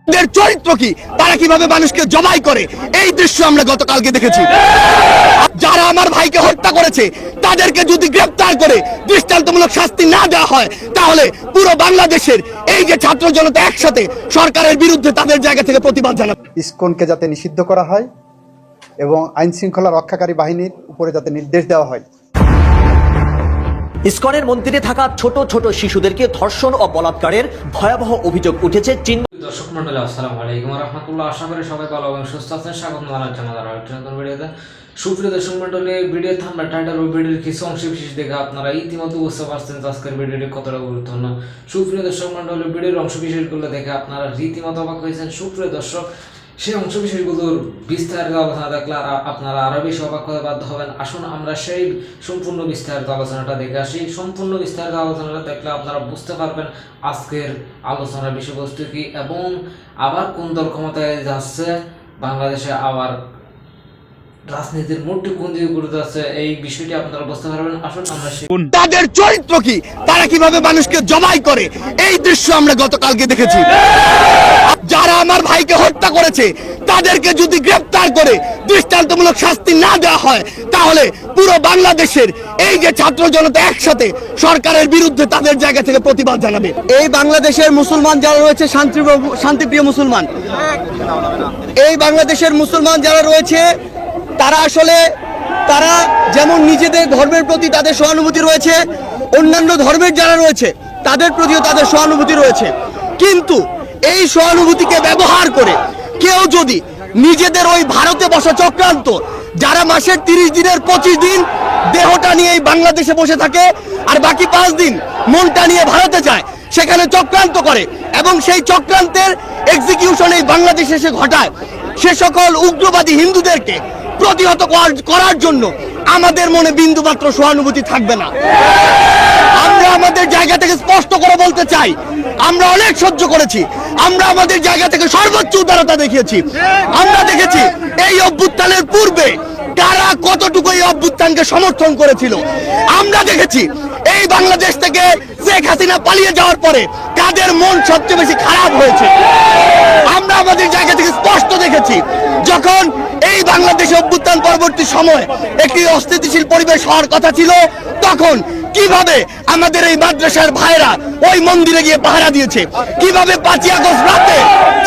তাদের চরিত্র কি, তারা কিভাবে মানুষকে জবাই করে, এই দৃশ্য আমরা গতকালকে দেখেছি। যারা আমার ভাইকে হত্যা করেছে তাদেরকে যদি গ্রেফতার করে দৃষ্টান্তমূলক শাস্তি না দেওয়া হয়, তাহলে পুরো বাংলাদেশের এই যে ছাত্র জনতা একসাথে সরকারের বিরুদ্ধে তাদের জায়গা থেকে প্রতিবাদ জানাবে। ইসকনকে যাতে নিষিদ্ধ করা হয় এবং আইন শৃঙ্খলা রক্ষাকারী বাহিনীর উপরে যাতে নির্দেশ দেওয়া হয়। ইসকনের মন্দিরে থাকা ছোট ছোট শিশুদেরকে ধর্ষণ ও বলাৎকারের ভয়াবহ অভিযোগ উঠেছে চীন। দর্শক মন্ডলী আসসালামু আলাইকুম ওয়া রাহমাতুল্লাহ। আশা করি সবাই ভালো এবং সুস্থ আছেন। স্বাগত জানাচ্ছি আমাদের আরেকটি নতুন ভিডিওতে। সুপ্রিয় দর্শক মন্ডলী, ভিডিওতে আমরা টাইটেল ও ভিডিওর কিছু অংশ বিশেষ দেখে আপনারা ইতিমধ্যে বুঝতে পারছেন যে আজকের ভিডিওটি কতটা গুরুত্বপূর্ণ। সুপ্রিয় দর্শক মন্ডলী, ভিডিওর অংশ বিশেষগুলো দেখে আপনারা রীতিমতো অবাক হয়েছেন। সুপ্রিয় দর্শক, সেই অংশ বিশেষগুলোর বিস্তারিত আলোচনা দেখলে আপনারা আরো বেশি অবাক হতে বাধ্য হবেন। আসুন আমরা সেই সম্পূর্ণ বিস্তারিত আলোচনাটা দেখে আসি। সম্পূর্ণ বিস্তারিত আলোচনাটা দেখলে আপনারা বুঝতে পারবেন আজকের আলোচনার বিষয়বস্তু কি এবং আবার কোন দল ক্ষমতায় যাচ্ছে, বাংলাদেশে আবার রাজনীতির মোড়টি কোন দিকে ঘুরে যাচ্ছে, এই বিষয়টি আপনারা বুঝতে পারবেন। আসুন আমরা তাদের চরিত্র কি, তারা কিভাবে মানুষকে জবাই করে, এই দৃশ্য আমরা গতকালকে দেখেছি। যারা আমার ভাইকে হত্যা করেছে তাদেরকে যদি গ্রেফতার করে দৃষ্টান্তমূলক শাস্তি না দেওয়া হয়, তাহলে পুরো বাংলাদেশের এই যে ছাত্র জনতা একসাথে সরকারের বিরুদ্ধে তাদের জায়গা থেকে প্রতিবাদ জানাবে। এই বাংলাদেশের মুসলমান যারা রয়েছে, শান্তিপ্রিয় মুসলমান, এই বাংলাদেশের মুসলমান যারা রয়েছে তারা যেমন নিজেদের ধর্মের প্রতি তাদের সহানুভূতি রয়েছে, অন্যান্য ধর্মের যারা রয়েছে তাদের প্রতিও তাদের সহানুভূতি রয়েছে। কিন্তু এই সহানুভূতিকে ব্যবহার করে কেউ যদি নিজেদের ওই ভারতে বসা চক্রান্ত, যারা মাসের 30 দিনের 25 দিন দেহটা নিয়ে এই বাংলাদেশে বসে থাকে আর বাকি 5 দিন মনটা নিয়ে ভারতে যায়, সেখানে চক্রান্ত করে এবং সেই চক্রান্তের এক্সিকিউশন এই বাংলাদেশে এসে ঘটায়, সে সকল উগ্রবাদী হিন্দুদেরকে প্রতিহত করার জন্য আমাদের মনে বিন্দুমাত্র সহানুভূতি থাকবে না। আমরা আমাদের জায়গা থেকে স্পষ্ট করে বলতে চাই, আমরা অনেক সহ্য করেছি, আমরা আমাদের জায়গা থেকে সর্বোচ্চ উদারতা দেখিয়েছি। আমরা দেখেছি এই অভ্যুত্থানের পূর্বে কারা কতটুকু এই অভ্যুত্থানকে সমর্থন করেছিল। আমরা দেখেছি এই বাংলাদেশ থেকে শেখ হাসিনা পালিয়ে যাওয়ার পরে কাদের মন সবচেয়ে বেশি খারাপ হয়েছে। আমরা আমাদের জায়গা থেকে স্পষ্ট দেখেছি, যখন এই বাংলাদেশে অভ্যুত্থান পরবর্তী সময় একটি অস্থিতিশীল পরিবেশ হওয়ার কথা ছিল, তখন কিভাবে আমাদের এই মাদ্রাসার ভাইরা ওই মন্দিরে গিয়ে পাহারা দিয়েছে, কিভাবে 5ই আগস্ট রাতে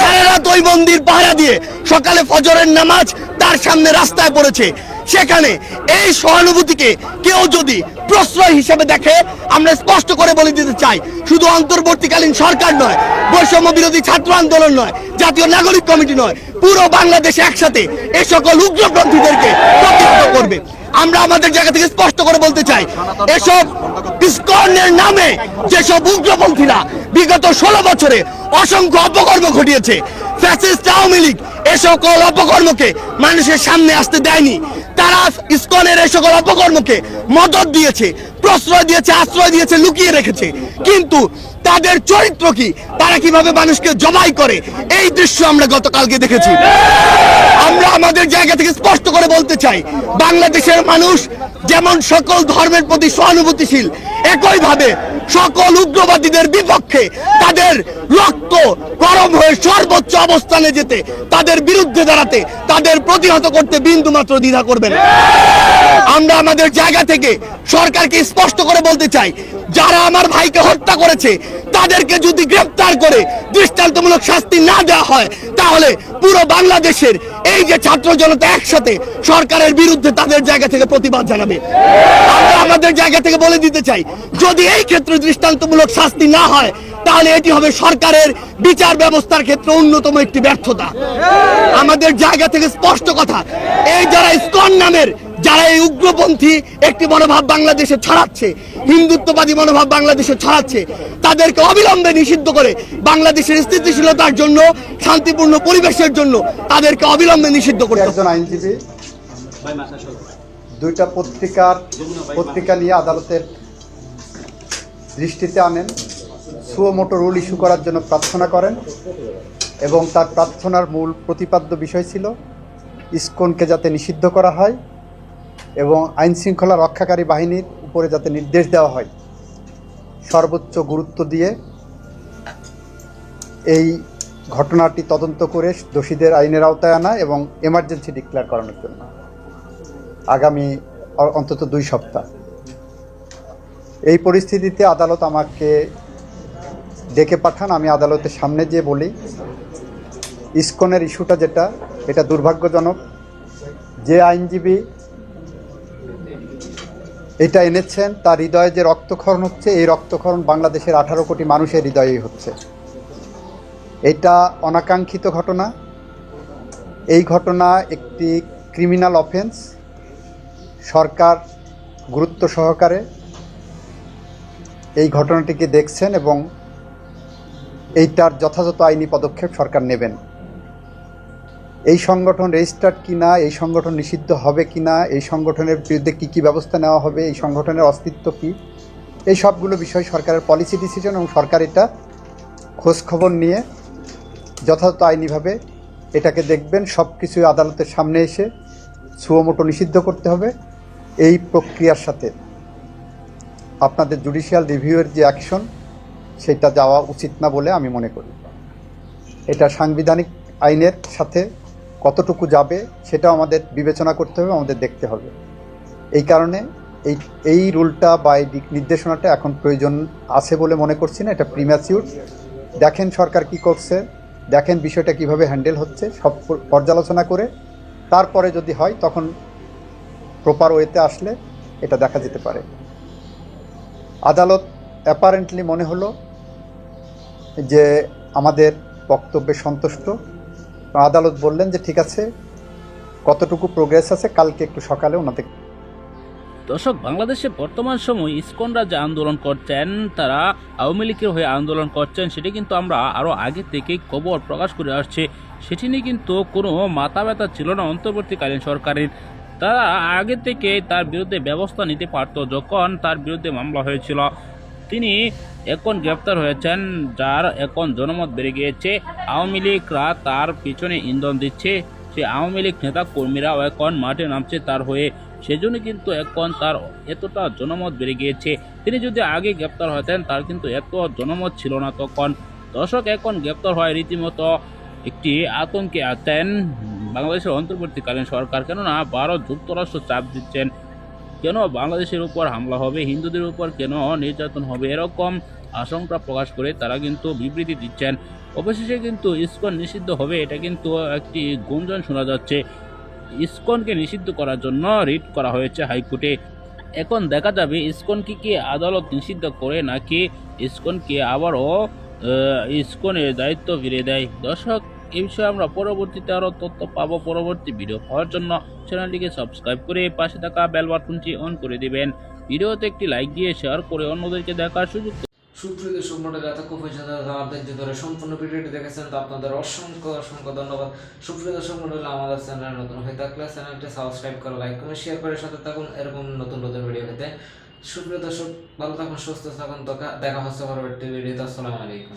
সারা রাত ওই মন্দির পাহারা দিয়ে সকালে ফজরের নামাজ তার সামনে রাস্তায় পড়েছে। সেখানে এই সহানুভূতিকে কেউ যদি প্রশ্রয় হিসেবে দেখে, আমরা স্পষ্ট করে বলে দিতে চাই, শুধু অন্তর্বর্তীকালীন সরকার নয়, বৈষম্য বিরোধী ছাত্র আন্দোলন নয়, জাতীয় নাগরিক কমিটি নয়, পুরো বাংলাদেশে একসাথে এই সকল উগ্রপন্থীদেরকে প্রতিহত করবে। আমরা আমাদের জায়গা থেকে স্পষ্ট করে বলতে চাই, এসব ইসকনের নামে যেসব উগ্রপন্থীরা বিগত 16 বছরে অসংখ্য অপকর্ম ঘটিয়েছে, ফ্যাসিস্ট আওয়ামী লীগ এ সকল অপকর্মকে মানুষের সামনে আসতে দেয়নি। তারা ইসকনের এই সকল অপকর্মকে মদত দিয়েছে, প্রশ্রয় দিয়েছে, আশ্রয় দিয়েছে, লুকিয়ে রেখেছে। কিন্তু তাদের চরিত্র কি, তারা কিভাবে মানুষকে জবাই করে, এই দৃশ্য আমরা গতকালকে দেখেছি। আমরা আমাদের জায়গা থেকে স্পষ্ট করে বলতে চাই, বাংলাদেশের মানুষ যেমন সকল ধর্মের প্রতি সহানুভূতিশীল, একইভাবে সকল উগ্রবাদীদের বিপক্ষে তাদের রক্ত গরম হয়ে সর্বোচ্চ অবস্থানে যেতে, তাদের বিরুদ্ধে দাঁড়াতে, তাদের প্রতিহত করতে বিন্দুমাত্র দ্বিধা করবেন। আমরা আমাদের জায়গা থেকে সরকারকে স্পষ্ট করে বলতে চাই, যারা আমার ভাইকে হত্যা করেছে তাদেরকে যদি গ্রেফতার করে দৃষ্টান্তমূলক শাস্তি না দেওয়া হয়, তাহলে পুরো বাংলাদেশের এই যে ছাত্র জনতা একসাথে সরকারের বিরুদ্ধে তাদের জায়গা থেকে প্রতিবাদ জানাবে। আমরা আমাদের জায়গা থেকে বলে দিতে চাই, যদি এই ক্ষেত্রে দৃষ্টান্তমূলক শাস্তি না হয়, তাহলে এটি হবে সরকারের বিচার ব্যবস্থার ক্ষেত্রে অন্যতম একটি ব্যর্থতা। আমাদের জায়গা থেকে স্পষ্ট কথা, এই যারা ইসকন নামের যারা এই উগ্রপন্থী একটি মনোভাব বাংলাদেশে ছড়াচ্ছে, হিন্দুত্ববাদী মনোভাব বাংলাদেশে ছড়াচ্ছে, তাদেরকে অবিলম্বে নিষিদ্ধ করে বাংলাদেশের স্থিতিশীলতার জন্য, শান্তিপূর্ণ পরিবেশের জন্য তাদেরকে অবিলম্বে নিষিদ্ধ করতে হবে। একজন আইনজীবী 2টা পত্রিকা নিয়ে আদালতের দৃষ্টিতে আনেন, সুও মোটো রুল ইস্যু করার জন্য প্রার্থনা করেন এবং তার প্রার্থনার মূল প্রতিপাদ্য বিষয় ছিল ইসকনকে যাতে নিষিদ্ধ করা হয় এবং আইন শৃঙ্খলা রক্ষাকারী বাহিনীর উপরে যাতে নির্দেশ দেওয়া হয়। সর্বোচ্চ গুরুত্ব দিয়ে এই ঘটনাটি তদন্ত করে দোষীদের আইনের আওতায় আনা এবং এমার্জেন্সি ডিক্লেয়ার করানোর জন্য আগামী অন্তত 2 সপ্তাহ। এই পরিস্থিতিতে আদালত আমাকে ডেকে পাঠান। আমি আদালতের সামনে যেয়ে বলি, ইসকনের ইস্যুটা যেটা, এটা দুর্ভাগ্যজনক। যে আইনজীবী এটা এনেছেন তার হৃদয়ে যে রক্তক্ষরণ হচ্ছে, এই রক্তক্ষরণ বাংলাদেশের 18 কোটি মানুষের হৃদয়েই হচ্ছে। এটা অনাকাঙ্ক্ষিত ঘটনা। এই ঘটনা একটি ক্রিমিনাল অফেন্স। সরকার গুরুত্ব সহকারে এই ঘটনাটিকে দেখছেন এবং এইটার যথাযথ আইনি পদক্ষেপ সরকার নেবেন। এই সংগঠন রেজিস্টার্ড কিনা, এই সংগঠন নিষিদ্ধ হবে কিনা, এই সংগঠনের বিরুদ্ধে কী কী ব্যবস্থা নেওয়া হবে, এই সংগঠনের অস্তিত্ব কী, এই সবগুলো বিষয় সরকারের পলিসি ডিসিশন এবং সরকার এটা খোঁজখবর নিয়ে যথাযথ আইনিভাবে এটাকে দেখবেন। সব কিছুই আদালতের সামনে এসে সুমোটো নিষিদ্ধ করতে হবে। এই প্রক্রিয়ার সাথে আপনাদের জুডিশিয়াল রিভিউয়ের যে অ্যাকশন, সেটা যাওয়া উচিত না বলে আমি মনে করি। এটা সাংবিধানিক আইনের সাথে কতটুকু যাবে সেটাও আমাদের বিবেচনা করতে হবে, আমাদের দেখতে হবে। এই কারণে এই রুলটা বা এই নির্দেশনাটা এখন প্রয়োজন আছে বলে মনে করছি না। এটা প্রিম্যাচিউর। দেখেন সরকার কি করছে, দেখেন বিষয়টা কিভাবে হ্যান্ডেল হচ্ছে, সব পর্যালোচনা করে তারপরে যদি হয় তখন প্রপার ওয়েতে আসলে এটা দেখা যেতে পারে। আদালত অ্যাপারেন্টলি মনে হলো যে আমাদের বক্তব্যে সন্তুষ্ট। আদালত বললেন যে ঠিক আছে, কতটুকু প্রোগ্রেস আছে কালকে একটু সকালে ওনাদের। দর্শক, বাংলাদেশে বর্তমান সময় ইসকনরা যে আন্দোলন করছেন, তারা আওয়ামী লীগের হয়ে আন্দোলন করছেন, সেটি কিন্তু আমরা আরও আগে থেকেই খবর প্রকাশ করে আসছে। সেটি নিয়ে কিন্তু কোনো মাথা ব্যথা ছিল না অন্তর্বর্তীকালীন সরকারের। তারা আগে থেকে তার বিরুদ্ধে ব্যবস্থা নিতে পারত। যখন তার বিরুদ্ধে মামলা হয়েছিল, তিনি এখন গ্রেপ্তার হয়েছেন, যার এখন জনমত বেড়ে গিয়েছে। আওয়ামী লীগরা তার পিছনে ইন্ধন দিচ্ছে। সে আওয়ামী লীগ নেতা কর্মীরাও এখন মাঠে নামছে তার হয়ে। সেজন্য কিন্তু এখন তার এতটা জনমত বেড়ে গিয়েছে। তিনি যদি আগে গ্রেপ্তার হতেন, তার কিন্তু এত জনমত ছিল না তখন। দর্শক, এখন গ্রেপ্তার হয় রীতিমতো একটি আতঙ্কে আছেন বাংলাদেশের অন্তর্বর্তীকালীন সরকার। কেননা ভারত যুক্তরাষ্ট্র চাপ দিচ্ছেন, কেন বাংলাদেশের উপর হামলা হবে, হিন্দুদের উপর কেন নির্যাতন হবে, এরকম আশঙ্কা প্রকাশ করে তারা কিন্তু বিবৃতি দিচ্ছেন। অবশেষে কিন্তু ইসকন নিষিদ্ধ হবে, এটা কিন্তু একটি গুঞ্জন শোনা যাচ্ছে। ইসকনকে নিষিদ্ধ করার জন্য রিট করা হয়েছে হাইকোর্টে। এখন দেখা যাবে ইসকনকে কি আদালত নিষিদ্ধ করে নাকি ইসকনকে আবারও ইসকনের দায়িত্ব ফিরে দেয়। দর্শক, এই বিষয়ে আমরা পরবর্তীতে আরও তথ্য পাবো। পরবর্তী ভিডিও পাওয়ার জন্য চ্যানেলটিকে সাবস্ক্রাইব করে পাশে থাকা বেল বাটনটি অন করে দিবেন। ভিডিওতে একটি লাইক দিয়ে শেয়ার করে অন্যদেরকে দেখার সুযোগ। সুপ্রিয় দর্শক মণ্ডলী, এতক্ষণ পর্যন্ত ধৈর্য ধরে সম্পূর্ণ ভিডিওটি দেখেছেন, তো আপনাদের অসংখ্য অসংখ্য ধন্যবাদ। সুপ্রিয় দর্শক মণ্ডলী, আমাদের চ্যানেল নতুন হয়ে থাকলে চ্যানেলটি সাবস্ক্রাইব করে, লাইক করে, শেয়ার করে সাথে থাকুন এরকম নতুন নতুন ভিডিও পেতে। সুপ্রিয় দর্শক, ভালো থাকুন, সুস্থ থাকুন। দেখা হচ্ছে পরবর্তী ভিডিওতে। আসসালামু আলাইকুম।